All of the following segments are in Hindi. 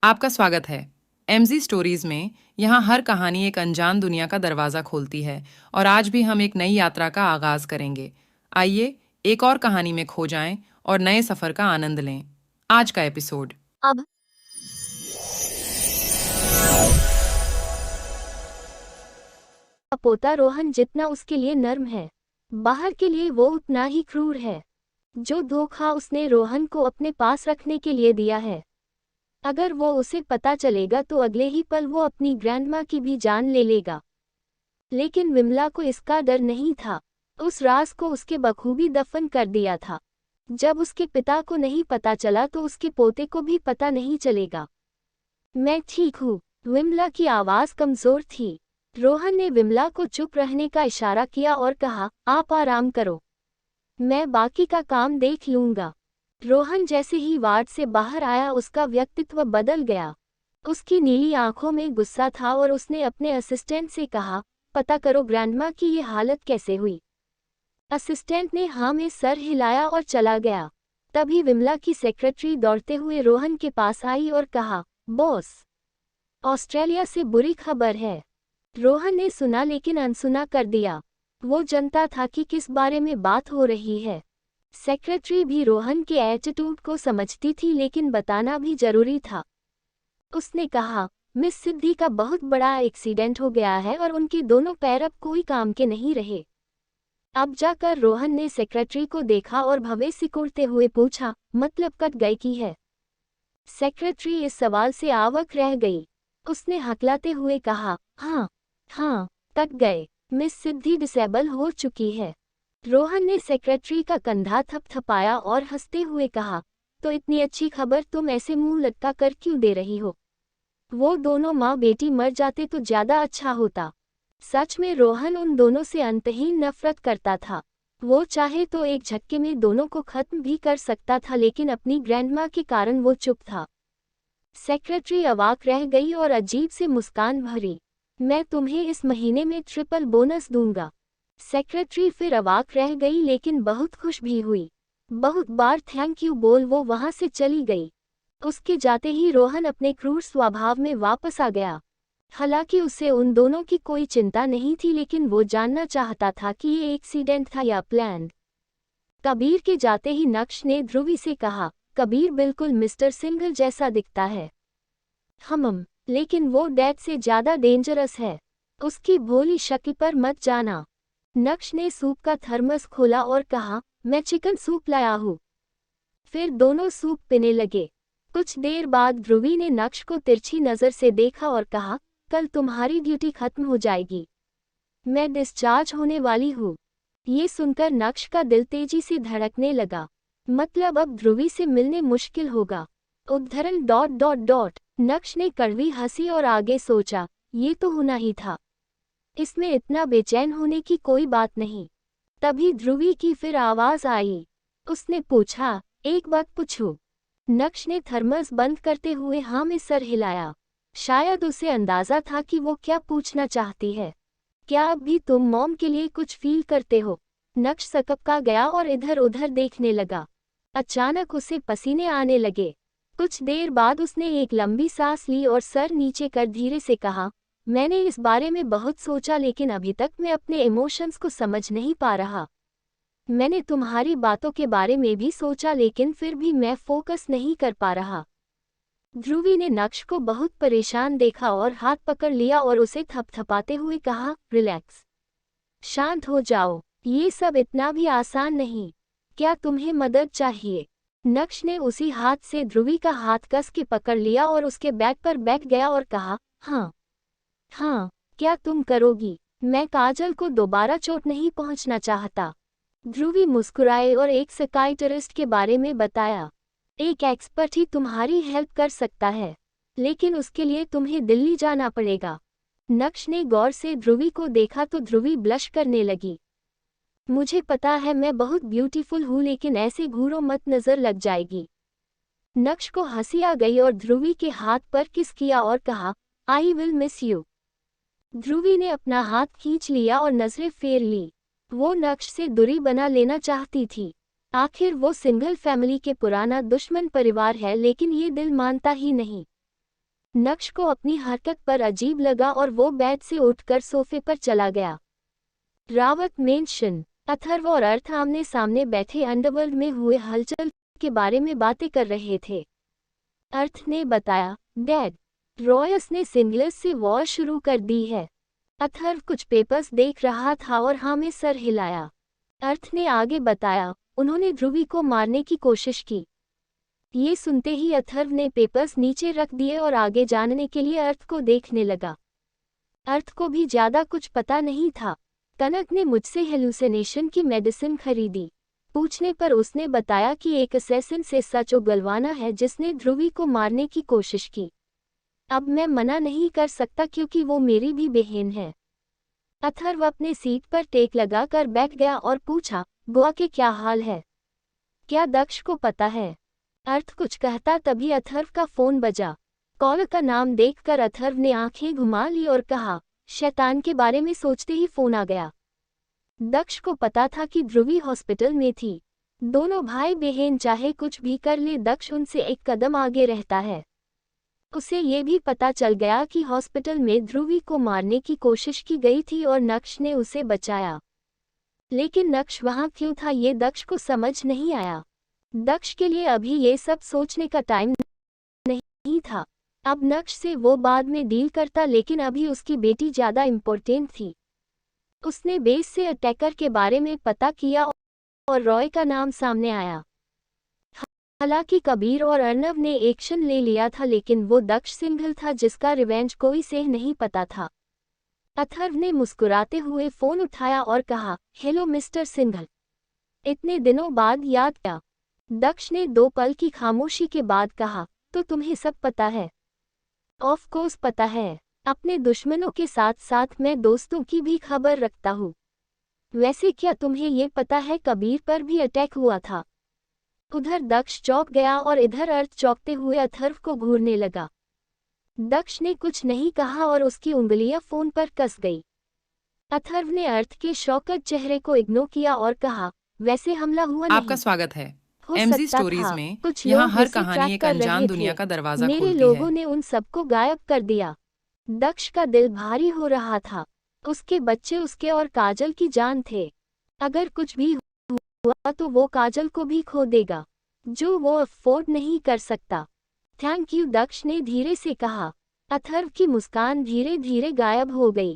आपका स्वागत है। एमजी स्टोरीज में यहाँ हर कहानी एक अनजान दुनिया का दरवाजा खोलती है और आज भी हम एक नई यात्रा का आगाज करेंगे। आइए एक और कहानी में खो जाएं और नए सफर का आनंद लें। आज का एपिसोड। अब पोता रोहन जितना उसके लिए नर्म है, बाहर के लिए वो उतना ही क्रूर है। जो धोखा उसने रोहन को अपने पास रखने के लिए दिया है, अगर वो उसे पता चलेगा तो अगले ही पल वो अपनी ग्रैंडमा की भी जान ले लेगा। लेकिन विमला को इसका डर नहीं था। उस राज को उसके बखूबी दफन कर दिया था। जब उसके पिता को नहीं पता चला तो उसके पोते को भी पता नहीं चलेगा। मैं ठीक हूँ। विमला की आवाज कमजोर थी। रोहन ने विमला को चुप रहने का इशारा किया और कहा, आप आराम करो, मैं बाकी का काम देख लूंगा। रोहन जैसे ही वार्ड से बाहर आया उसका व्यक्तित्व बदल गया। उसकी नीली आंखों में गुस्सा था और उसने अपने असिस्टेंट से कहा, पता करो ग्रैंडमा की ये हालत कैसे हुई। असिस्टेंट ने हाँ में सर हिलाया और चला गया। तभी विमला की सेक्रेटरी दौड़ते हुए रोहन के पास आई और कहा, बॉस, ऑस्ट्रेलिया से बुरी खबर है। रोहन ने सुना लेकिन अनसुना कर दिया। वो जानता था कि किस बारे में बात हो रही है। सेक्रेटरी भी रोहन के एटीट्यूड को समझती थी लेकिन बताना भी जरूरी था। उसने कहा, मिस सिद्धि का बहुत बड़ा एक्सीडेंट हो गया है और उनके दोनों पैर अब कोई काम के नहीं रहे। अब जाकर रोहन ने सेक्रेटरी को देखा और भवें सिकुड़ते हुए पूछा, मतलब कट गई की है। सेक्रेटरी इस सवाल से आवाक रह गई। उसने हकलाते हुए कहा, हाँ, कट गए। मिस सिद्धि डिसेबल हो चुकी है। रोहन ने सेक्रेटरी का कंधा थपथपाया और हंसते हुए कहा, तो इतनी अच्छी खबर तुम ऐसे मुंह लटका कर क्यों दे रही हो? वो दोनों माँ बेटी मर जाते तो ज्यादा अच्छा होता। सच में रोहन उन दोनों से अंतहीन नफरत करता था। वो चाहे तो एक झटके में दोनों को खत्म भी कर सकता था लेकिन अपनी ग्रैंडमा के कारण वो चुप था। सेक्रेटरी अवाक रह गई और अजीब से मुस्कान भरी। मैं तुम्हें इस महीने में ट्रिपल बोनस दूंगा। सेक्रेटरी फिर अवाक रह गई लेकिन बहुत खुश भी हुई। बहुत बार थैंक यू बोल वो वहां से चली गई। उसके जाते ही रोहन अपने क्रूर स्वभाव में वापस आ गया। हालांकि उसे उन दोनों की कोई चिंता नहीं थी लेकिन वो जानना चाहता था कि ये एक्सीडेंट था या प्लान्ड। कबीर के जाते ही नक्श ने ध्रुवी से कहा, कबीर बिल्कुल मिस्टर सिंघल जैसा दिखता है। लेकिन वो डैड से ज्यादा डेंजरस है। उसकी भोली शक्ल पर मत जाना। नक्श ने सूप का थर्मस खोला और कहा, मैं चिकन सूप लाया हूँ। फिर दोनों सूप पीने लगे। कुछ देर बाद ध्रुवी ने नक्श को तिरछी नजर से देखा और कहा, कल तुम्हारी ड्यूटी खत्म हो जाएगी। मैं डिस्चार्ज होने वाली हूँ। ये सुनकर नक्श का दिल तेजी से धड़कने लगा। मतलब अब ध्रुवी से मिलने मुश्किल होगा। उद्धरण ... नक्श ने कड़वी हंसी और आगे सोचा, ये तो होना ही था। इसमें इतना बेचैन होने की कोई बात नहीं। तभी ध्रुवी की फिर आवाज आई। उसने पूछा, एक बात पूछूं? नक्श ने थर्मस बंद करते हुए हाँ में सर हिलाया। शायद उसे अंदाजा था कि वो क्या पूछना चाहती है। क्या अब भी तुम मॉम के लिए कुछ फील करते हो? नक्श सकपका गया और इधर उधर देखने लगा। अचानक उसे पसीने आने लगे। कुछ देर बाद उसने एक लंबी सांस ली और सर नीचे कर धीरे से कहा, मैंने इस बारे में बहुत सोचा लेकिन अभी तक मैं अपने इमोशंस को समझ नहीं पा रहा। मैंने तुम्हारी बातों के बारे में भी सोचा लेकिन फिर भी मैं फोकस नहीं कर पा रहा। ध्रुवी ने नक्श को बहुत परेशान देखा और हाथ पकड़ लिया और उसे थपथपाते हुए कहा, रिलैक्स, शांत हो जाओ, ये सब इतना भी आसान नहीं। क्या तुम्हें मदद चाहिए? नक्श ने उसी हाथ से ध्रुवी का हाथ कस के पकड़ लिया और उसके बैक पर बैठ गया और कहा, हाँ, क्या तुम करोगी? मैं काजल को दोबारा चोट नहीं पहुंचना चाहता। ध्रुवी मुस्कुराए और एक साइकियाट्रिस्ट के बारे में बताया। एक एक्सपर्ट ही तुम्हारी हेल्प कर सकता है, लेकिन उसके लिए तुम्हें दिल्ली जाना पड़ेगा। नक्श ने गौर से ध्रुवी को देखा तो ध्रुवी ब्लश करने लगी। मुझे पता है मैं बहुत ब्यूटीफुल हूँ लेकिन ऐसे घूरो मत, नजर लग जाएगी। नक्श को हंसी आ गई और ध्रुवी के हाथ पर किस किया और कहा, आई विल मिस यू। ध्रुवी ने अपना हाथ खींच लिया और नजरें फेर ली। वो नक्श से दूरी बना लेना चाहती थी। आखिर वो सिंगल फैमिली के पुराना दुश्मन परिवार है लेकिन ये दिल मानता ही नहीं। नक्श को अपनी हरकत पर अजीब लगा और वो बेड से उठकर सोफे पर चला गया। रावत मेंशन। अथर्व और अर्थ आमने सामने बैठे अंडरवर्ल्ड में हुए हलचल के बारे में बातें कर रहे थे। अर्थ ने बताया, डैड, रॉयस ने सिंगलर्स से वॉर शुरू कर दी है। अथर्व कुछ पेपर्स देख रहा था और हाँ में सर हिलाया। अर्थ ने आगे बताया, उन्होंने ध्रुवी को मारने की कोशिश की। ये सुनते ही अथर्व ने पेपर्स नीचे रख दिए और आगे जानने के लिए अर्थ को देखने लगा। अर्थ को भी ज्यादा कुछ पता नहीं था। कनक ने मुझसे हेलुसिनेशन की मेडिसिन खरीदी। पूछने पर उसने बताया कि एक असैसिन से सच उगलवाना है जिसने ध्रुवी को मारने की कोशिश की। अब मैं मना नहीं कर सकता क्योंकि वो मेरी भी बहन है। अथर्व अपने सीट पर टेक लगाकर बैठ गया और पूछा, बुआ के क्या हाल है? क्या दक्ष को पता है? अर्थ कुछ कहता तभी अथर्व का फोन बजा। कॉल का नाम देखकर अथर्व ने आंखें घुमा ली और कहा, शैतान के बारे में सोचते ही फोन आ गया। दक्ष को पता था कि ध्रुवी हॉस्पिटल में थी। दोनों भाई बहन चाहे कुछ भी कर ले, दक्ष उनसे एक कदम आगे रहता है। उसे ये भी पता चल गया कि हॉस्पिटल में ध्रुवी को मारने की कोशिश की गई थी और नक्श ने उसे बचाया। लेकिन नक्श वहां क्यों था ये दक्ष को समझ नहीं आया। दक्ष के लिए अभी ये सब सोचने का टाइम नहीं था। अब नक्श से वो बाद में डील करता, लेकिन अभी उसकी बेटी ज्यादा इम्पोर्टेंट थी। उसने बेस से अटैकर के बारे में पता किया और रॉय का नाम सामने आया। हालांकि कबीर और अर्नव ने एक्शन ले लिया था, लेकिन वो दक्ष सिंघल था जिसका रिवेंज कोई से नहीं पता था। अथर्व ने मुस्कुराते हुए फोन उठाया और कहा, हेलो मिस्टर सिंघल, इतने दिनों बाद याद किया? दक्ष ने 2 पल की खामोशी के बाद कहा, तो तुम्हें सब पता है? ऑफ कोर्स पता है। अपने दुश्मनों के साथ साथ मैं दोस्तों की भी खबर रखता हूँ। वैसे क्या तुम्हें ये पता है कबीर पर भी अटैक हुआ था? उधर दक्ष चौंक गया और इधर अर्थ चौंकते हुए अथर्व को घूरने लगा। दक्ष ने कुछ नहीं कहा और उसकी उंगलियां फोन पर कस गई। अथर्व ने अर्थ के शौकत चेहरे को इग्नोर किया और कहा, वैसे हमला हुआ नहीं। आपका स्वागत है हो एमजी सकता स्टोरीज था। में। कुछ यहाँ लोग हर इसे कहानी ट्रैक एक कर अनजान रहे दुनिया थे। का दरवाजा मेरे खोलती लोगों है। ने उन सबको गायब कर दिया। दक्ष का दिल भारी हो रहा था। उसके बच्चे उसके और काजल की जान थे। अगर कुछ भी हुआ तो वो काजल को भी खो देगा, जो वो अफोर्ड नहीं कर सकता। थैंक यू, दक्ष ने धीरे से कहा। अथर्व की मुस्कान धीरे धीरे गायब हो गई।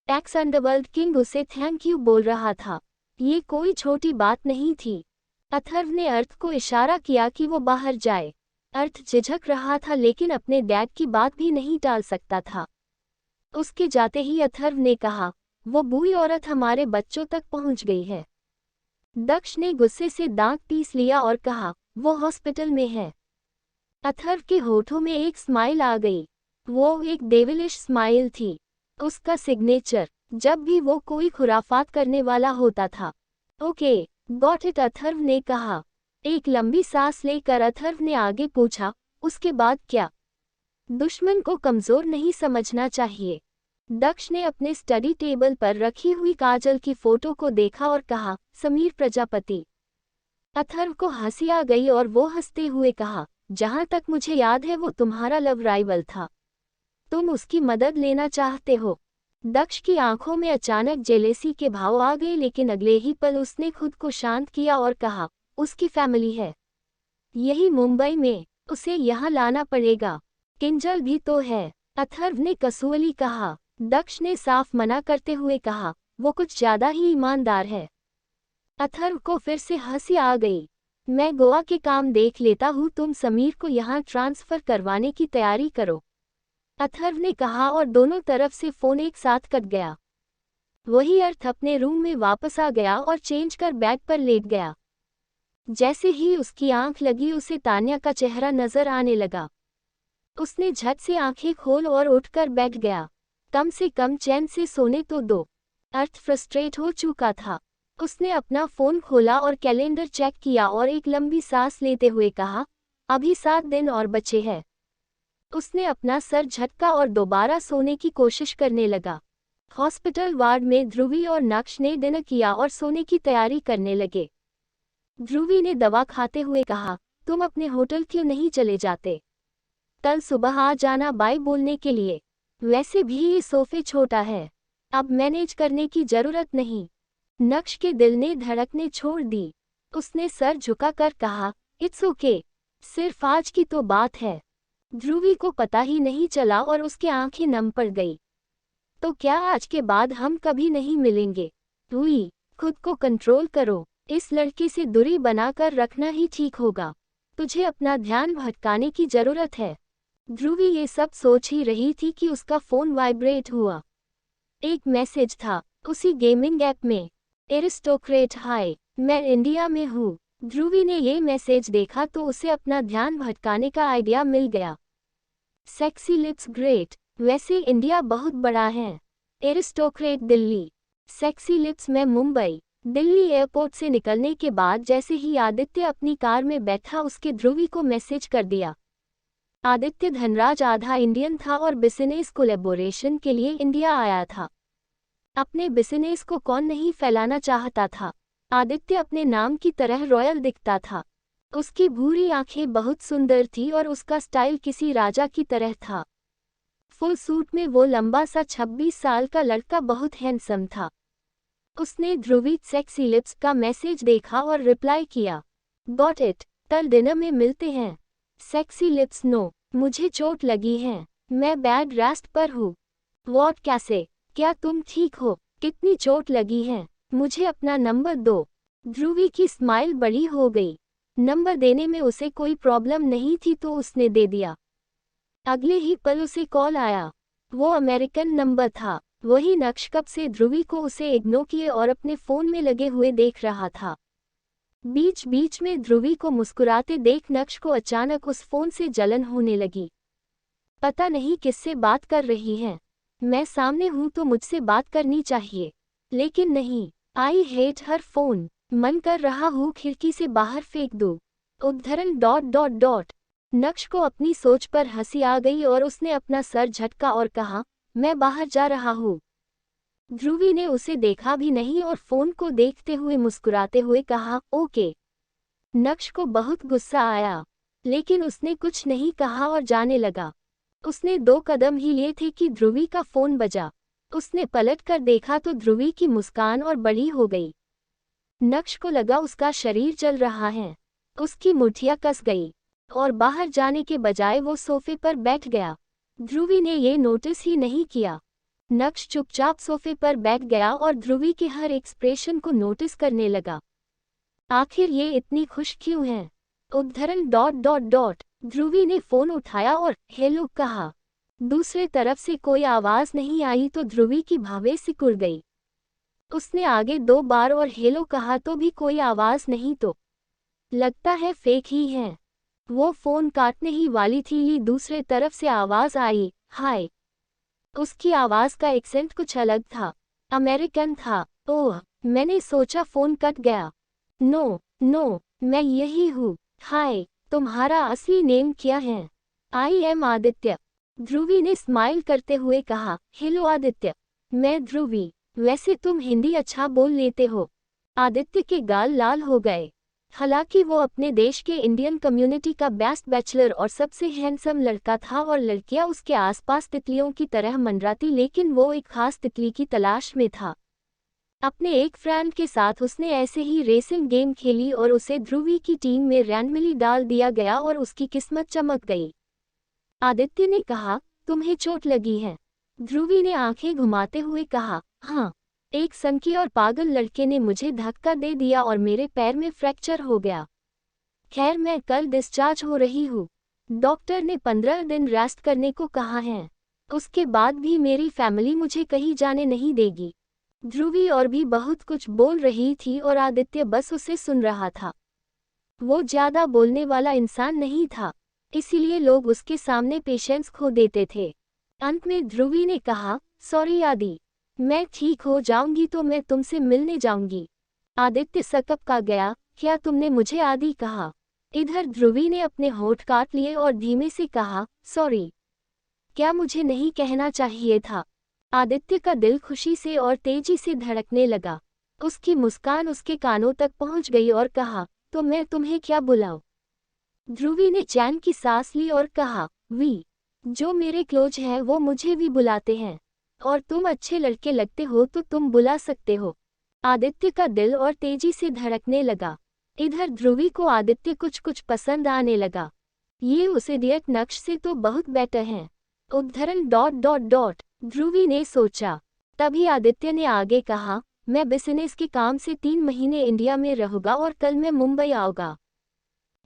एक्स अंडरवर्ल्ड किंग उसे थैंक यू बोल रहा था। ये कोई छोटी बात नहीं थी। अथर्व ने अर्थ को इशारा किया कि वो बाहर जाए। अर्थ झिझक रहा था, लेकिन अपने डैड की बात भी नहीं टाल सकता था। उसके जाते ही अथर्व ने कहा, वो बूढ़ी औरत हमारे बच्चों तक पहुंच गई है। दक्ष ने गुस्से से दांत पीस लिया और कहा, वो हॉस्पिटल में है। अथर्व के होठों में एक स्माइल आ गई। वो एक डेविलिश स्माइल थी, उसका सिग्नेचर, जब भी वो कोई खुराफात करने वाला होता था। ओके, गॉट इट, अथर्व ने कहा। एक लंबी सांस लेकर अथर्व ने आगे पूछा, उसके बाद क्या? दुश्मन को कमजोर नहीं समझना चाहिए। दक्ष ने अपने स्टडी टेबल पर रखी हुई काजल की फोटो को देखा और कहा, समीर प्रजापति। अथर्व को हंसी आ गई और वो हंसते हुए कहा, जहां तक मुझे याद है वो तुम्हारा लव राइवल था। तुम उसकी मदद लेना चाहते हो? दक्ष की आंखों में अचानक जेलेसी के भाव आ गए, लेकिन अगले ही पल उसने खुद को शांत किया और कहा, उसकी फैमिली है यही मुंबई में, उसे यहाँ लाना पड़ेगा। किंजल भी तो है, अथर्व ने कसूली कहा। दक्ष ने साफ मना करते हुए कहा, वो कुछ ज्यादा ही ईमानदार है। अथर्व को फिर से हंसी आ गई। मैं गोवा के काम देख लेता हूँ, तुम समीर को यहाँ ट्रांसफर करवाने की तैयारी करो, अथर्व ने कहा और दोनों तरफ से फोन एक साथ कट गया। वही अर्थ अपने रूम में वापस आ गया और चेंज कर बेड पर लेट गया। जैसे ही उसकी आंख लगी उसे तान्या का चेहरा नजर आने लगा। उसने झट से आंखें खोल और उठकर बैठ गया। कम से कम चैन से सोने तो दो। अर्थ फ्रस्ट्रेट हो चुका था। उसने अपना फोन खोला और कैलेंडर चेक किया और एक लंबी सांस लेते हुए कहा, अभी 7 दिन और बचे हैं। उसने अपना सर झटका और दोबारा सोने की कोशिश करने लगा। हॉस्पिटल वार्ड में ध्रुवी और नक्श ने डिनर किया और सोने की तैयारी करने लगे। ध्रुवी ने दवा खाते हुए कहा, तुम अपने होटल क्यों नहीं चले जाते? कल सुबह आ जाना बाय बोलने के लिए। वैसे भी ये सोफे छोटा है, अब मैनेज करने की जरूरत नहीं। नक्श के दिल ने धड़कने छोड़ दी। उसने सर झुकाकर कहा, इट्स ओके, सिर्फ आज की तो बात है। ध्रुवी को पता ही नहीं चला और उसकी आंखें नम पड़ गई। तो क्या आज के बाद हम कभी नहीं मिलेंगे? ध्रुवी, खुद को कंट्रोल करो, इस लड़के से दूरी बनाकर रखना ही ठीक होगा। तुझे अपना ध्यान भटकाने की जरूरत है। ध्रुवी ये सब सोच ही रही थी कि उसका फोन वाइब्रेट हुआ। एक मैसेज था, उसी गेमिंग ऐप में। एरिस्टोक्रेट हाय, मैं इंडिया में हूँ। ध्रुवी ने ये मैसेज देखा तो उसे अपना ध्यान भटकाने का आइडिया मिल गया। सेक्सी लिप्स ग्रेट, वैसे इंडिया बहुत बड़ा है। एरिस्टोक्रेट दिल्ली, सेक्सी लिप्स में मुंबई। दिल्ली एयरपोर्ट से निकलने के बाद जैसे ही आदित्य अपनी कार में बैठा उसके ध्रुवी को मैसेज कर दिया। आदित्य धनराज आधा इंडियन था और बिजनेस कोलैबोरेशन के लिए इंडिया आया था। अपने बिजनेस को कौन नहीं फैलाना चाहता था। आदित्य अपने नाम की तरह रॉयल दिखता था। उसकी भूरी आंखें बहुत सुंदर थी और उसका स्टाइल किसी राजा की तरह था। फुल सूट में वो लंबा सा 26 साल का लड़का बहुत हैंडसम था। उसने ध्रुवी सेक्सी लिप्स का मैसेज देखा और रिप्लाई किया, गॉट इट, कल डिनर में मिलते हैं। सेक्सी लिप्स नो, मुझे चोट लगी है, मैं बेड रेस्ट पर हूँ। वॉट कैसे, क्या तुम ठीक हो? कितनी चोट लगी है? मुझे अपना नंबर दो। ध्रुवी की स्माइल बड़ी हो गई। नंबर देने में उसे कोई प्रॉब्लम नहीं थी तो उसने दे दिया। अगले ही पल उसे कॉल आया। वो अमेरिकन नंबर था। वही नक्श कब से ध्रुवी को उसे इग्नोर किए और अपने फोन में लगे हुए देख रहा था। बीच बीच में ध्रुवी को मुस्कुराते देख नक्श को अचानक उस फोन से जलन होने लगी। पता नहीं किससे बात कर रही है। मैं सामने हूं तो मुझसे बात करनी चाहिए, लेकिन नहीं। I hate her phone. मन कर रहा हूँ खिड़की से बाहर फेंक दूं। उद्धरण ... नक्श को अपनी सोच पर हंसी आ गई और उसने अपना सर झटका और कहा, मैं बाहर जा रहा हूँ। ध्रुवी ने उसे देखा भी नहीं और फोन को देखते हुए मुस्कुराते हुए कहा, ओके। नक्श को बहुत गुस्सा आया, लेकिन उसने कुछ नहीं कहा और जाने लगा। उसने 2 कदम ही लिए थे कि ध्रुवी का फोन बजा। उसने पलट कर देखा तो ध्रुवी की मुस्कान और बड़ी हो गई। नक्श को लगा उसका शरीर जल रहा है। उसकी मुठ्ठियां कस गई और बाहर जाने के बजाय वो सोफे पर बैठ गया। ध्रुवी ने ये नोटिस ही नहीं किया। नक्श चुपचाप सोफे पर बैठ गया और ध्रुवी के हर एक्सप्रेशन को नोटिस करने लगा। आखिर ये इतनी खुश क्यों है? उद्धरण ... ध्रुवी ने फोन उठाया और हेलो कहा। दूसरे तरफ से कोई आवाज नहीं आई तो ध्रुवी की भावें सिकुड़ गई। उसने आगे 2 बार और हेलो कहा तो भी कोई आवाज नहीं तो लगता है फेक ही है। वो फोन काटने ही वाली थी, दूसरे तरफ से आवाज आई, हाय। उसकी आवाज का एक्सेंट कुछ अलग था, अमेरिकन था। ओह, मैंने सोचा फोन कट गया। नो, मैं यही हूँ। हाय, तुम्हारा असली नेम क्या है? I am Aditya. ध्रुवी ने स्माइल करते हुए कहा, हेलो आदित्य, मैं ध्रुवी। वैसे तुम हिंदी अच्छा बोल लेते हो। आदित्य के गाल लाल हो गए। हालांकि वो अपने देश के इंडियन कम्युनिटी का बेस्ट बैचलर और सबसे हैंडसम लड़का था और लड़कियां उसके आसपास तितलियों की तरह मंडराती, लेकिन वो एक खास तितली की तलाश में था। अपने एक फ्रेंड के साथ उसने ऐसे ही रेसिंग गेम खेली और उसे ध्रुवी की टीम में रैंडमली डाल दिया गया और उसकी किस्मत चमक गई। आदित्य ने कहा, तुम्हें चोट लगी है? ध्रुवी ने आंखें घुमाते हुए कहा, हाँ, एक सनकी और पागल लड़के ने मुझे धक्का दे दिया और मेरे पैर में फ्रैक्चर हो गया। खैर, मैं कल डिस्चार्ज हो रही हूँ। डॉक्टर ने 15 दिन रेस्ट करने को कहा है। उसके बाद भी मेरी फैमिली मुझे कहीं जाने नहीं देगी। ध्रुवी और भी बहुत कुछ बोल रही थी और आदित्य बस उसे सुन रहा था। वो ज्यादा बोलने वाला इंसान नहीं था, इसीलिए लोग उसके सामने पेशेंस खो देते थे। अंत में ध्रुवी ने कहा, सॉरी आदि, मैं ठीक हो जाऊंगी तो मैं तुमसे मिलने जाऊंगी। आदित्य सकपका गया, क्या तुमने मुझे आदि कहा? इधर ध्रुवी ने अपने होठ काट लिए और धीमे से कहा, सॉरी, क्या मुझे नहीं कहना चाहिए था? आदित्य का दिल खुशी से और तेजी से धड़कने लगा। उसकी मुस्कान उसके कानों तक पहुंच गई और कहा, तो मैं तुम्हें क्या बुलाऊं? ध्रुवी ने चैन की सांस ली और कहा, वी, जो मेरे क्लोज है वो मुझे भी बुलाते हैं, और तुम अच्छे लड़के लगते हो तो तुम बुला सकते हो। आदित्य का दिल और तेजी से धड़कने लगा। इधर ध्रुवी को आदित्य कुछ कुछ पसंद आने लगा। ये उस इडियट नक्श से तो बहुत बेटर हैं। उद्धरण डॉट डॉट डॉट ध्रुवी ने सोचा। तभी आदित्य ने आगे कहा, मैं बिजनेस के काम से 3 महीने इंडिया में रहूंगा और कल मैं मुंबई आऊंगा।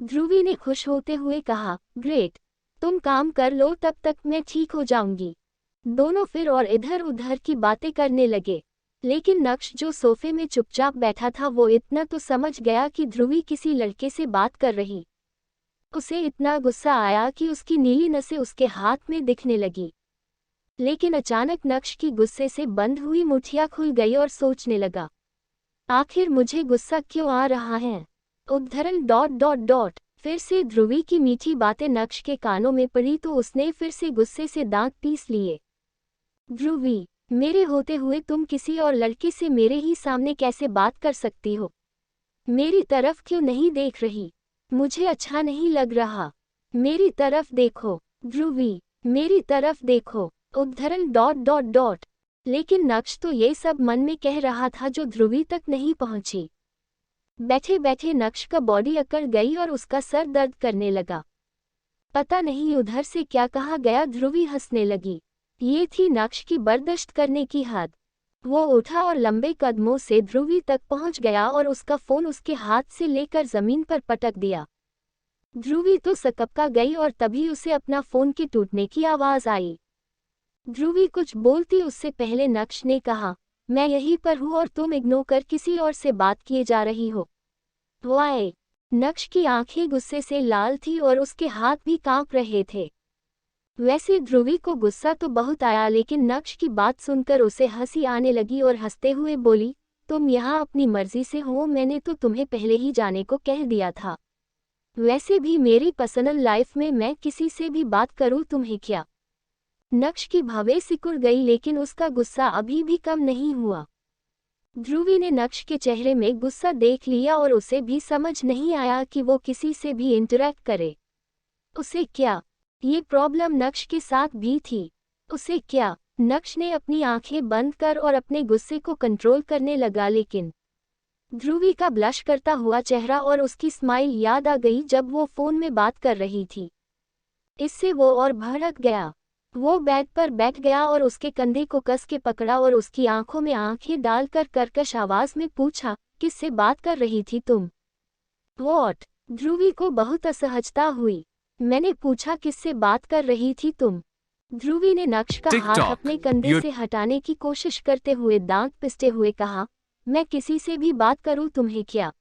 ध्रुवी ने खुश होते हुए कहा, ग्रेट, तुम काम कर लो, तब तक मैं ठीक हो जाऊंगी। दोनों फिर और इधर उधर की बातें करने लगे, लेकिन नक्श जो सोफे में चुपचाप बैठा था वो इतना तो समझ गया कि ध्रुवी किसी लड़के से बात कर रही। उसे इतना गुस्सा आया कि उसकी नीली नसें उसके हाथ में दिखने लगी। लेकिन अचानक नक्श की गुस्से से बंद हुई मुठियां खुल गई और सोचने लगा, आखिर मुझे गुस्सा क्यों आ रहा है। उद्धरण डॉट डॉट डॉट फिर से ध्रुवी की मीठी बातें नक्श के कानों में पड़ी तो उसने फिर से गुस्से से दांत पीस लिए। ध्रुवी, मेरे होते हुए तुम किसी और लड़के से मेरे ही सामने कैसे बात कर सकती हो? मेरी तरफ क्यों नहीं देख रही? मुझे अच्छा नहीं लग रहा। मेरी तरफ देखो। ध्रुवी, मेरी तरफ देखो। उद्धरण डॉट डॉट डॉट लेकिन नक्श तो ये सब मन में कह रहा था जो ध्रुवी तक नहीं पहुंची। बैठे बैठे नक्श का बॉडी अकड़ गई और उसका सर दर्द करने लगा। पता नहीं उधर से क्या कहा गया। ध्रुवी हंसने लगी। ये थी नक्श की बर्दाश्त करने की हद। वो उठा और लंबे कदमों से ध्रुवी तक पहुंच गया और उसका फोन उसके हाथ से लेकर जमीन पर पटक दिया। ध्रुवी तो सकपका गई और तभी उसे अपना फोन के टूटने की आवाज आई। ध्रुवी कुछ बोलती उससे पहले नक्श ने कहा, मैं यहीं पर हूँ और तुम इग्नोर कर किसी और से बात किए जा रही हो। वाई। नक्श की आंखें गुस्से से लाल थी और उसके हाथ भी कांप रहे थे। वैसे ध्रुवी को गुस्सा तो बहुत आया, लेकिन नक्श की बात सुनकर उसे हंसी आने लगी और हंसते हुए बोली, तुम यहाँ अपनी मर्जी से हो, मैंने तो तुम्हें पहले ही जाने को कह दिया था। वैसे भी मेरी पर्सनल लाइफ में मैं किसी से भी बात करूँ तुम्हें क्या? नक्श की भवें सिकुड़ गई, लेकिन उसका गुस्सा अभी भी कम नहीं हुआ। ध्रुवी ने नक्श के चेहरे में गुस्सा देख लिया और उसे भी समझ नहीं आया कि वो किसी से भी इंटरैक्ट करे। उसे क्या? ये प्रॉब्लम नक्श के साथ भी थी। उसे क्या? नक्श ने अपनी आंखें बंद कर और अपने गुस्से को कंट्रोल करने लगा, लेकिन ध्रुवी का ब्लश करता हुआ चेहरा और उसकी स्माइल याद आ गई जब वो फोन में बात कर रही थी। इससे वो और भड़क गया। वो बेड पर बैठ गया और उसके कंधे को कस के पकड़ा और उसकी आंखों में आंखें डालकर कर्कश आवाज में पूछा, किससे बात कर रही थी तुम? व्हाट? ध्रुवी को बहुत असहजता हुई। मैंने पूछा किससे बात कर रही थी तुम? ध्रुवी ने नक्श का हाथ अपने कंधे से हटाने की कोशिश करते हुए दांत पिसते हुए कहा, मैं किसी से भी बात करूं तुम्हें क्या?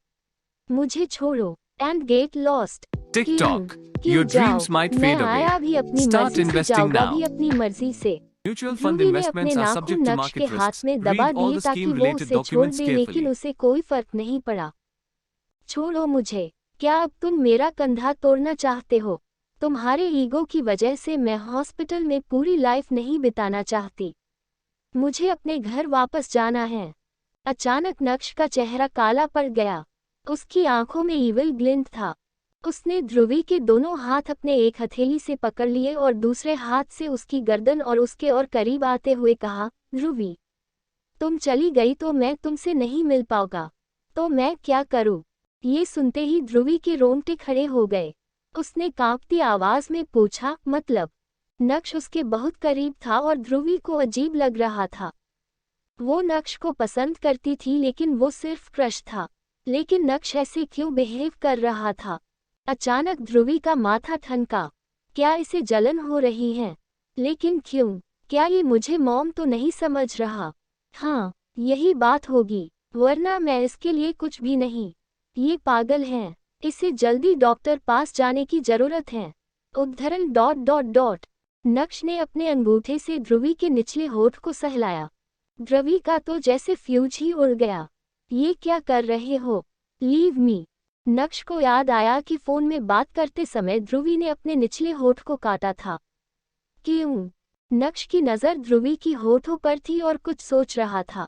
मुझे छोड़ो and get lost. TikTok. Your dreams might मैं fade आया away. भी अपनी Start मर्जी से, investing जाऊंगा now. भी अपनी मर्जी से। Mutual fund ध्रुवी ने अपने investments are नाखून subject to नक्श के market हाथ risks. में दबा Read all दिए the ताकि वो scheme-related उसे छोड़ documents दे, लेकिन carefully. उसे कोई फर्क नहीं पड़ा। छोड़ो मुझे। क्या अब तुम मेरा कंधा तोड़ना चाहते हो? तुम्हारे ईगो की वजह से मैं हॉस्पिटल में पूरी लाइफ नहीं बिताना चाहती। मुझे अपने घर वापस जाना है। अचानक नक्श का चेहरा काला पड़ गया। उसकी आंखों में ईविल ग्लिंट था। उसने ध्रुवी के दोनों हाथ अपने एक हथेली से पकड़ लिए और दूसरे हाथ से उसकी गर्दन और उसके और करीब आते हुए कहा, ध्रुवी, तुम चली गई तो मैं तुमसे नहीं मिल पाऊंगा। तो मैं क्या करूं? ये सुनते ही ध्रुवी के रोंगटे खड़े हो गए। उसने कांपती आवाज में पूछा, मतलब? नक्श उसके बहुत करीब था और ध्रुवी को अजीब लग रहा था। वो नक्श को पसंद करती थी, लेकिन वो सिर्फ क्रश था। लेकिन नक्श ऐसे क्यों बिहेव कर रहा था? अचानक ध्रुवी का माथा ठनका। क्या इसे जलन हो रही है? लेकिन क्यों? क्या ये मुझे मॉम तो नहीं समझ रहा? हाँ, यही बात होगी, वरना मैं इसके लिए कुछ भी नहीं। ये पागल है। इसे जल्दी डॉक्टर पास जाने की जरूरत है। उद्धरण डॉट डॉट डॉट नक्श ने अपने अंगूठे से ध्रुवी के निचले होठ को सहलाया। ध्रुवी का तो जैसे फ्यूज ही उड़ गया। ये क्या कर रहे हो? Leave me. नक्श को याद आया कि फोन में बात करते समय ध्रुवी ने अपने निचले होठ को काटा था। क्यों? नक्श की नज़र ध्रुवी की होठों पर थी और कुछ सोच रहा था।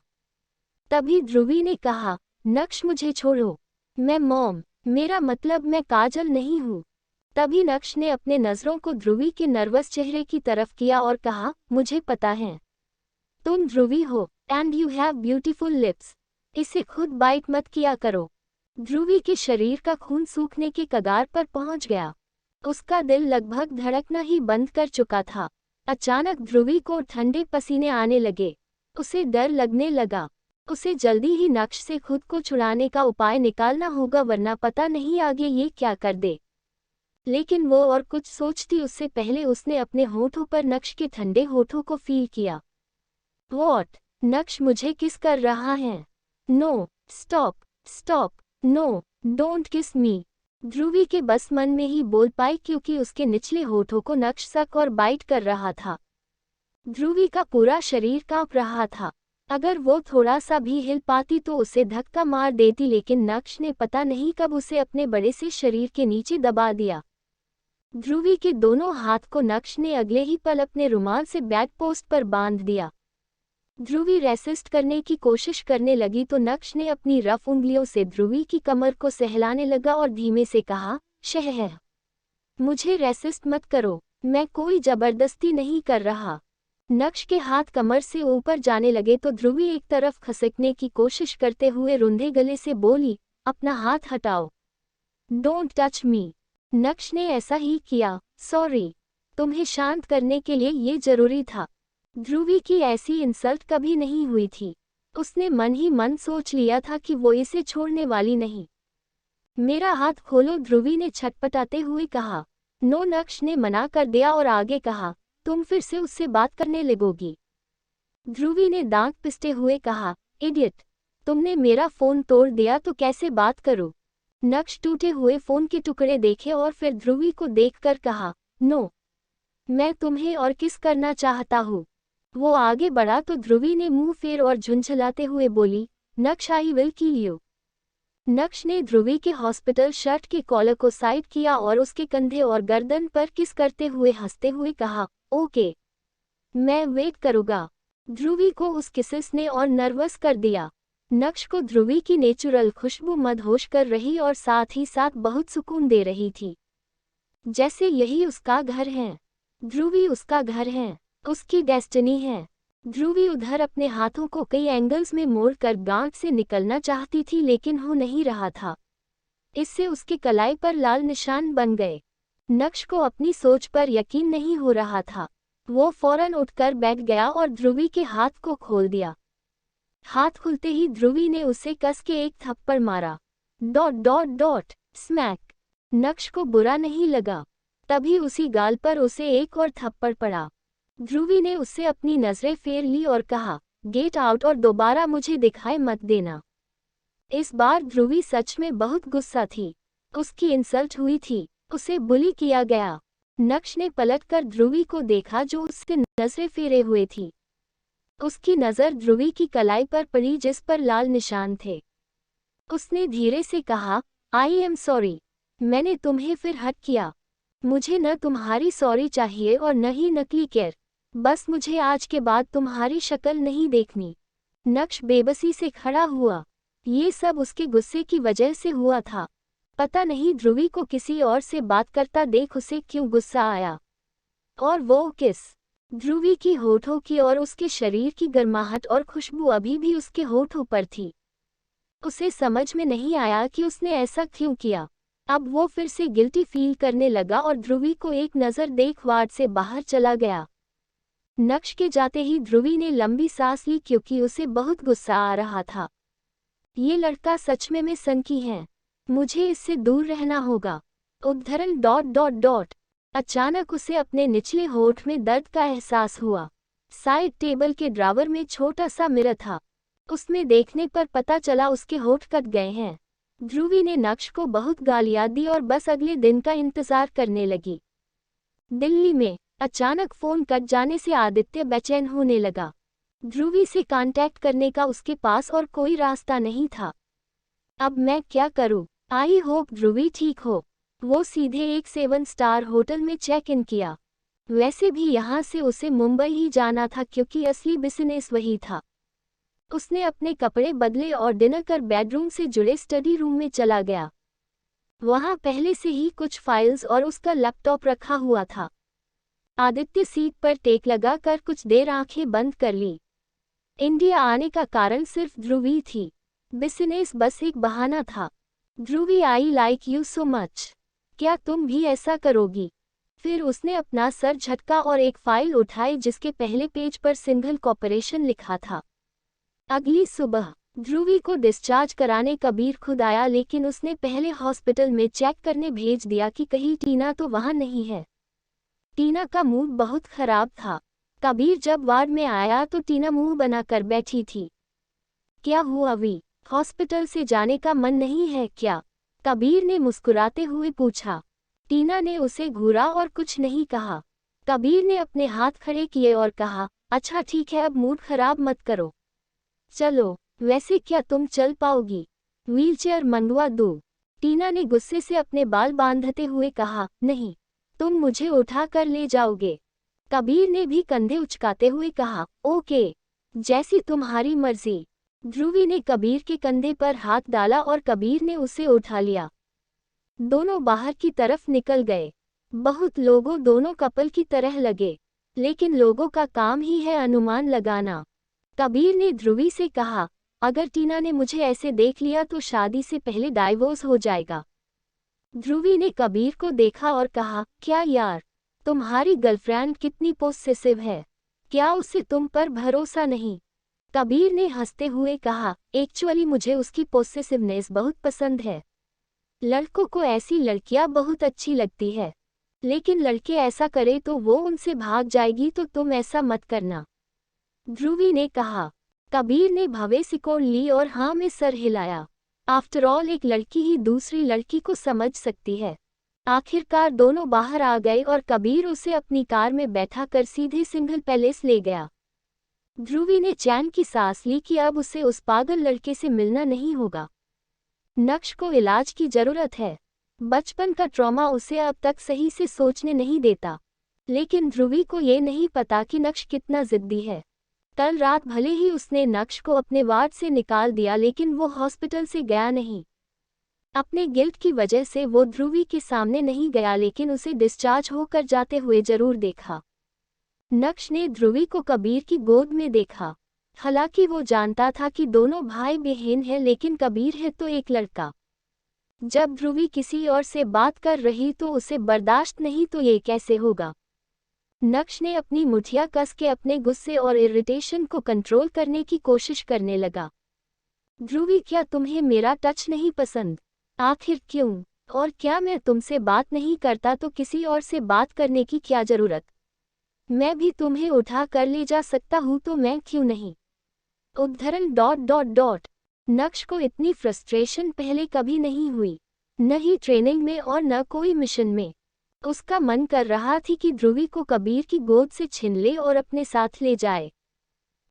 तभी ध्रुवी ने कहा, नक्श मुझे छोड़ो। मैं मॉम, मेरा मतलब मैं काजल नहीं हूँ। तभी नक्श ने अपने नजरों को ध्रुवी के नर्वस चेहरे की तरफ किया और कहा, मुझे पता है तुम ध्रुवी हो, and you have beautiful lips. इसे खुद बाइट मत किया करो। ध्रुवी के शरीर का खून सूखने के कगार पर पहुंच गया। उसका दिल लगभग धड़कना ही बंद कर चुका था। अचानक ध्रुवी को ठंडे पसीने आने लगे। उसे डर लगने लगा। उसे जल्दी ही नक्श से खुद को छुड़ाने का उपाय निकालना होगा, वरना पता नहीं आगे ये क्या कर दे। लेकिन वो और कुछ सोचती उससे पहले उसने अपने होठों पर नक्श के ठंडे होठों को फील किया। व्हाट? नक्श मुझे किस कर रहा है? No, stop, stop, no, don't kiss me. ध्रुवी के बस मन में ही बोल पाई, क्योंकि उसके निचले होठों को नक्श सक और बाइट कर रहा था। ध्रुवी का पूरा शरीर कांप रहा था। अगर वो थोड़ा सा भी हिल पाती तो उसे धक्का मार देती, लेकिन नक्श ने पता नहीं कब उसे अपने बड़े से शरीर के नीचे दबा दिया। ध्रुवी के दोनों हाथ को नक्श ने अगले ही पल अपने रुमाल से बैक पोस्ट पर बांध दिया। ध्रुवी रेसिस्ट करने की कोशिश करने लगी तो नक्श ने अपनी रफ उंगलियों से ध्रुवी की कमर को सहलाने लगा और धीमे से कहा, शह, मुझे रेसिस्ट मत करो, मैं कोई जबरदस्ती नहीं कर रहा। नक्श के हाथ कमर से ऊपर जाने लगे तो ध्रुवी एक तरफ खसकने की कोशिश करते हुए रुंधे गले से बोली, अपना हाथ हटाओ। Don't touch me. नक्श ने ऐसा ही किया। सॉरी, तुम्हें शांत करने के लिए ये जरूरी था। ध्रुवी की ऐसी इंसल्ट कभी नहीं हुई थी। उसने मन ही मन सोच लिया था कि वो इसे छोड़ने वाली नहीं। मेरा हाथ खोलो, ध्रुवी ने छटपटाते हुए कहा। नो, नक्श ने मना कर दिया और आगे कहा, तुम फिर से उससे बात करने लगोगी। ध्रुवी ने दांत पिसते हुए कहा, इडियट, तुमने मेरा फोन तोड़ दिया तो कैसे बात करूं? नक्श टूटे हुए फोन के टुकड़े देखे और फिर ध्रुवी को देखकर कहा, नो, मैं तुम्हें और किस करना चाहता हूँ। वो आगे बढ़ा तो ध्रुवी ने मुंह फेर और झुंझलाते हुए बोली, नक्श, आई विल किल यू। नक्श ने ध्रुवी के हॉस्पिटल शर्ट के कॉलर को साइड किया और उसके कंधे और गर्दन पर किस करते हुए हंसते हुए कहा, ओके, मैं वेट करूँगा। ध्रुवी को उस किसेस ने और नर्वस कर दिया। नक्श को ध्रुवी की नेचुरल खुशबू मदहोश कर रही और साथ ही साथ बहुत सुकून दे रही थी, जैसे यही उसका घर है। ध्रुवी उसका घर है, उसकी डेस्टिनी है। ध्रुवी उधर अपने हाथों को कई एंगल्स में मोड़कर गांठ से निकलना चाहती थी, लेकिन हो नहीं रहा था। इससे उसके कलाई पर लाल निशान बन गए। नक्श को अपनी सोच पर यकीन नहीं हो रहा था। वो फौरन उठकर बैठ गया और ध्रुवी के हाथ को खोल दिया। हाथ खुलते ही ध्रुवी ने उसे कस के एक थप्पड़ मारा। Dot dot dot smack. नक्श को बुरा नहीं लगा। तभी उसी गाल पर उसे एक और थप्पड़ पड़ा। ध्रुवी ने उससे अपनी नजरें फेर ली और कहा, गेट आउट और दोबारा मुझे दिखाई मत देना। इस बार ध्रुवी सच में बहुत गुस्सा थी। उसकी इंसल्ट हुई थी, उसे बुली किया गया। नक्श ने पलटकर ध्रुवी को देखा जो उससे नजरें फेरे हुए थी। उसकी नज़र ध्रुवी की कलाई पर पड़ी जिस पर लाल निशान थे। उसने धीरे से कहा, आई एम सॉरी, मैंने तुम्हें फिर हर्ट किया। मुझे न तुम्हारी सॉरी चाहिए और न ही नकली केयर। बस मुझे आज के बाद तुम्हारी शक्ल नहीं देखनी। नक्श बेबसी से खड़ा हुआ। ये सब उसके गुस्से की वजह से हुआ था। पता नहीं ध्रुवी को किसी और से बात करता देख उसे क्यों गुस्सा आया। और वो किस? ध्रुवी की होठों की और उसके शरीर की गर्माहट और खुशबू अभी भी उसके होठों पर थी। उसे समझ में नहीं आया कि उसने ऐसा क्यों किया। अब वो फिर से गिल्टी फील करने लगा और ध्रुवी को एक नज़र देख वार्ड से बाहर चला गया। नक्श के जाते ही ध्रुवी ने लंबी सांस ली, क्योंकि उसे बहुत गुस्सा आ रहा था। ये लड़का सच में सनकी है। मुझे इससे दूर रहना होगा। उद्धरण डॉट डॉट डॉट। अचानक उसे अपने निचले होठ में दर्द का एहसास हुआ। साइड टेबल के ड्रावर में छोटा सा मिरर था। उसमें देखने पर पता चला उसके होठ कट गए हैं। ध्रुवी ने नक्श को बहुत गालियां दी और बस अगले दिन का इंतजार करने लगी। दिल्ली में अचानक फोन कट जाने से आदित्य बेचैन होने लगा। ध्रुवी से कांटेक्ट करने का उसके पास और कोई रास्ता नहीं था। अब मैं क्या करूं? आई होप ध्रुवी ठीक हो। वो सीधे एक 7 स्टार होटल में चेक इन किया। वैसे भी यहाँ से उसे मुंबई ही जाना था, क्योंकि असली बिजनेस वही था। उसने अपने कपड़े बदले और डिनर कर बेडरूम से जुड़े स्टडी रूम में चला गया। वहां पहले से ही कुछ फाइल्स और उसका लैपटॉप रखा हुआ था। आदित्य सीट पर टेक लगा कर कुछ देर आंखें बंद कर ली। इंडिया आने का कारण सिर्फ ध्रुवी थी। बिजनेस बस एक बहाना था। Dhruvi, I like you so much. क्या तुम भी ऐसा करोगी? फिर उसने अपना सर झटका और एक फाइल उठाई जिसके पहले पेज पर सिंघल कॉर्पोरेशन लिखा था। अगली सुबह ध्रुवी को डिस्चार्ज कराने कबीर खुद आया, लेकिन उसने पहले हॉस्पिटल में चेक करने भेज दिया कि कहीं टीना तो वहां नहीं है। टीना का मूड बहुत खराब था। कबीर जब वार्ड में आया तो टीना मुंह बनाकर बैठी थी। क्या हुआ वी? हॉस्पिटल से जाने का मन नहीं है क्या? कबीर ने मुस्कुराते हुए पूछा। टीना ने उसे घूरा और कुछ नहीं कहा। कबीर ने अपने हाथ खड़े किए और कहा, अच्छा ठीक है, अब मूड खराब मत करो। चलो, वैसे क्या तुम चल पाओगी? व्हीलचेयर मंगवा दूं? टीना ने गुस्से से अपने बाल बांधते हुए कहा, नहीं, तुम मुझे उठा कर ले जाओगे। कबीर ने भी कंधे उचकाते हुए कहा, ओके, जैसी तुम्हारी मर्जी। ध्रुवी ने कबीर के कंधे पर हाथ डाला और कबीर ने उसे उठा लिया। दोनों बाहर की तरफ निकल गए। बहुत लोगों दोनों कपल की तरह लगे, लेकिन लोगों का काम ही है अनुमान लगाना। कबीर ने ध्रुवी से कहा, अगर टीना ने मुझे ऐसे देख लिया तो शादी से पहले डाइवोर्स हो जाएगा। ध्रुवी ने कबीर को देखा और कहा, क्या यार, तुम्हारी गर्लफ्रेंड कितनी पोसेसिव है, क्या उसे तुम पर भरोसा नहीं? कबीर ने हंसते हुए कहा, एक्चुअली मुझे उसकी पोसेसिवनेस बहुत पसंद है। लड़कों को ऐसी लड़कियां बहुत अच्छी लगती है, लेकिन लड़के ऐसा करे तो वो उनसे भाग जाएगी, तो तुम ऐसा मत करना। ध्रुवी ने कहा। कबीर ने भवें सिकोड़ ली और हाँ में सर हिलाया। आफ्टर ऑल एक लड़की ही दूसरी लड़की को समझ सकती है। आखिरकार दोनों बाहर आ गए और कबीर उसे अपनी कार में बैठा कर सीधे सिंघल पैलेस ले गया। ध्रुवी ने चैन की सांस ली कि अब उसे उस पागल लड़के से मिलना नहीं होगा। नक्श को इलाज की जरूरत है। बचपन का ट्रॉमा उसे अब तक सही से सोचने नहीं देता, लेकिन ध्रुवी को ये नहीं पता कि नक्श कितना जिद्दी है। कल रात भले ही उसने नक्श को अपने वार्ड से निकाल दिया, लेकिन वो हॉस्पिटल से गया नहीं। अपने गिल्ट की वजह से वो ध्रुवी के सामने नहीं गया, लेकिन उसे डिस्चार्ज होकर जाते हुए जरूर देखा। नक्श ने ध्रुवी को कबीर की गोद में देखा। हालांकि वो जानता था कि दोनों भाई बहन हैं, लेकिन कबीर है तो एक लड़का। जब ध्रुवी किसी और से बात कर रही तो उसे बर्दाश्त नहीं, तो ये कैसे होगा? नक्श ने अपनी मुठिया कस के अपने गुस्से और इरिटेशन को कंट्रोल करने की कोशिश करने लगा। ध्रुवी, क्या तुम्हें मेरा टच नहीं पसंद? आखिर क्यों? और क्या मैं तुमसे बात नहीं करता तो किसी और से बात करने की क्या जरूरत? मैं भी तुम्हें उठा कर ले जा सकता हूँ, तो मैं क्यों नहीं? उद्धरण ... नक्श को इतनी फ्रस्ट्रेशन पहले कभी नहीं हुई, न ही ट्रेनिंग में और न कोई मिशन में। उसका मन कर रहा थी कि ध्रुवी को कबीर की गोद से छीन ले और अपने साथ ले जाए।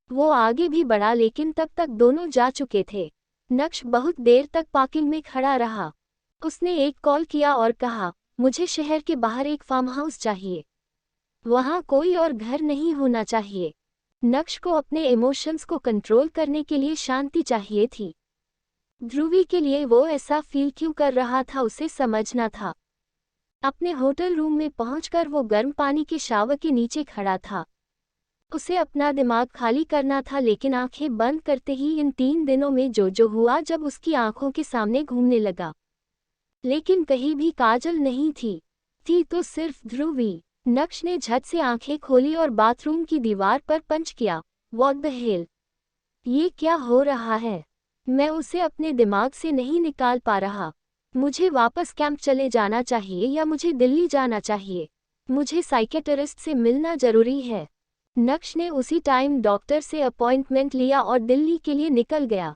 वो आगे भी बढ़ा, लेकिन तब तक दोनों जा चुके थे। नक्श बहुत देर तक पार्किंग में खड़ा रहा। उसने एक कॉल किया और कहा, मुझे शहर के बाहर एक फार्म हाउस चाहिए, वहाँ कोई और घर नहीं होना चाहिए। नक्श को अपने इमोशंस को कंट्रोल करने के लिए शांति चाहिए थी। ध्रुवी के लिए वो ऐसा फील क्यों कर रहा था, उसे समझना था। अपने होटल रूम में पहुंचकर वो गर्म पानी के शावर के नीचे खड़ा था। उसे अपना दिमाग खाली करना था, लेकिन आंखें बंद करते ही इन 3 दिनों में जो हुआ, जब उसकी आंखों के सामने घूमने लगा, लेकिन कहीं भी काजल नहीं थी तो सिर्फ ध्रुवी। नक्श ने झट से आंखें खोली और बाथरूम की दीवार पर पंच किया। व्हाट द हेल, ये क्या हो रहा है? मैं उसे अपने दिमाग से नहीं निकाल पा रहा। मुझे वापस कैंप चले जाना चाहिए या मुझे दिल्ली जाना चाहिए? मुझे साइकेट्रिस्ट से मिलना जरूरी है। नक्श ने उसी टाइम डॉक्टर से अपॉइंटमेंट लिया और दिल्ली के लिए निकल गया।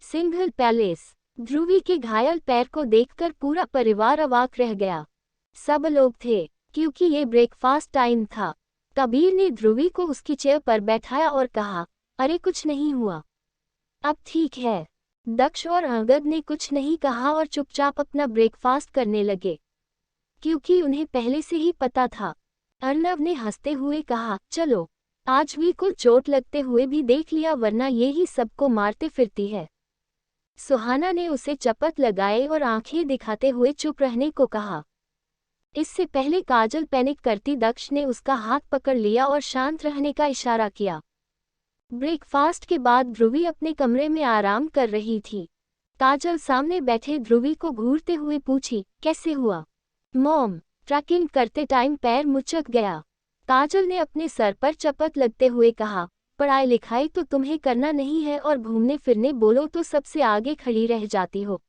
सिंघल पैलेस। ध्रुवी के घायल पैर को देखकर पूरा परिवार अवाक रह गया। सब लोग थे, क्योंकि ये ब्रेकफास्ट टाइम था। कबीर ने ध्रुवी को उसकी चेयर पर बैठाया और कहा, अरे कुछ नहीं हुआ, अब ठीक है। दक्ष और अंगद ने कुछ नहीं कहा और चुपचाप अपना ब्रेकफास्ट करने लगे, क्योंकि उन्हें पहले से ही पता था। अर्नव ने हंसते हुए कहा, चलो, आज वी को चोट लगते हुए भी देख लिया, वरना ये ही सबको मारते फिरती है। सुहाना ने उसे चपत लगाए और आंखें दिखाते हुए चुप रहने को कहा। इससे पहले काजल पैनिक करती दक्ष ने उसका हाथ पकड़ लिया और शांत रहने का इशारा किया। ब्रेकफास्ट के बाद ध्रुवी अपने कमरे में आराम कर रही थी। काजल सामने बैठे ध्रुवी को घूरते हुए पूछी, कैसे हुआ? मॉम, ट्रैकिंग करते टाइम पैर मुचक गया। काजल ने अपने सर पर चपत लगते हुए कहा, पढ़ाई लिखाई तो तुम्हें करना नहीं है और घूमने फिरने बोलो तो सबसे आगे खड़ी रह जाती हो।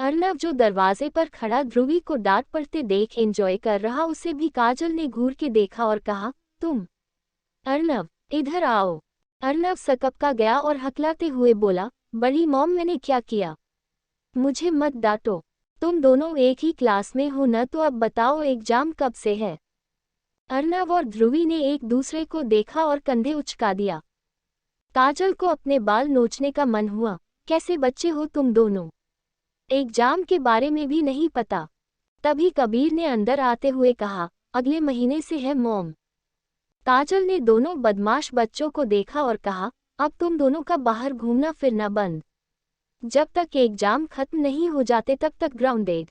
अर्नव जो दरवाजे पर खड़ा ध्रुवी को डांट पड़ते देख एंजॉय कर रहा उसे भी काजल ने घूर के देखा और कहा, तुम? अर्नव, इधर आओ। अर्नव सकपका गया और हकलाते हुए बोला, बड़ी मॉम मैंने क्या किया? मुझे मत डांटो। तुम दोनों एक ही क्लास में हो न, तो अब बताओ एग्जाम कब से है? अर्नव और ध्रुवी ने एक दूसरे को देखा और कंधे उचका दिया। काजल को अपने बाल नोचने का मन हुआ। कैसे बच्चे हो तुम दोनों? एग्जाम के बारे में भी नहीं पता। तभी कबीर ने अंदर आते हुए कहा, अगले महीने से है मॉम। काजल ने दोनों बदमाश बच्चों को देखा और कहा, अब तुम दोनों का बाहर घूमना फिरना बंद। जब तक एग्जाम खत्म नहीं हो जाते तब तक ग्राउंडेड।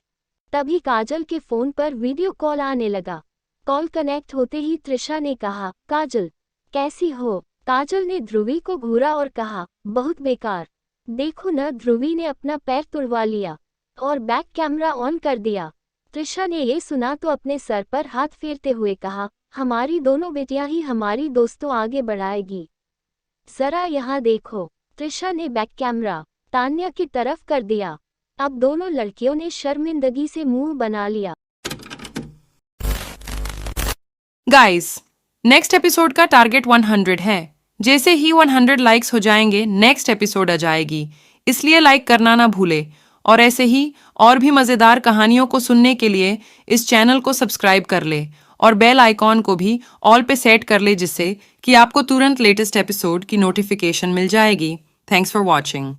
तभी काजल के फोन पर वीडियो कॉल आने लगा। कॉल कनेक्ट होते ही त्रिशा ने कहा, काजल कैसी हो? काजल ने ध्रुवी को घूरा और कहा, बहुत बेकार। देखो न, ध्रुवी ने अपना पैर तुड़वा लिया और बैक कैमरा ऑन कर दिया। त्रिशा ने ये सुना तो अपने सर पर हाथ फेरते हुए कहा, हमारी दोनों बेटियां ही हमारी दोस्तों आगे बढ़ाएगी। जरा यहाँ देखो। त्रिशा ने बैक कैमरा तान्या की तरफ कर दिया। अब दोनों लड़कियों ने शर्मिंदगी से मुंह बना लिया। गाइस, नेक्स्ट एपिसोड का टारगेट 100 है। जैसे ही 100 लाइक्स हो जाएंगे नेक्स्ट एपिसोड आ जाएगी, इसलिए लाइक करना ना भूले। और ऐसे ही और भी मज़ेदार कहानियों को सुनने के लिए इस चैनल को सब्सक्राइब कर ले और बेल आइकॉन को भी ऑल पे सेट कर ले, जिससे कि आपको तुरंत लेटेस्ट एपिसोड की नोटिफिकेशन मिल जाएगी। Thanks for watching.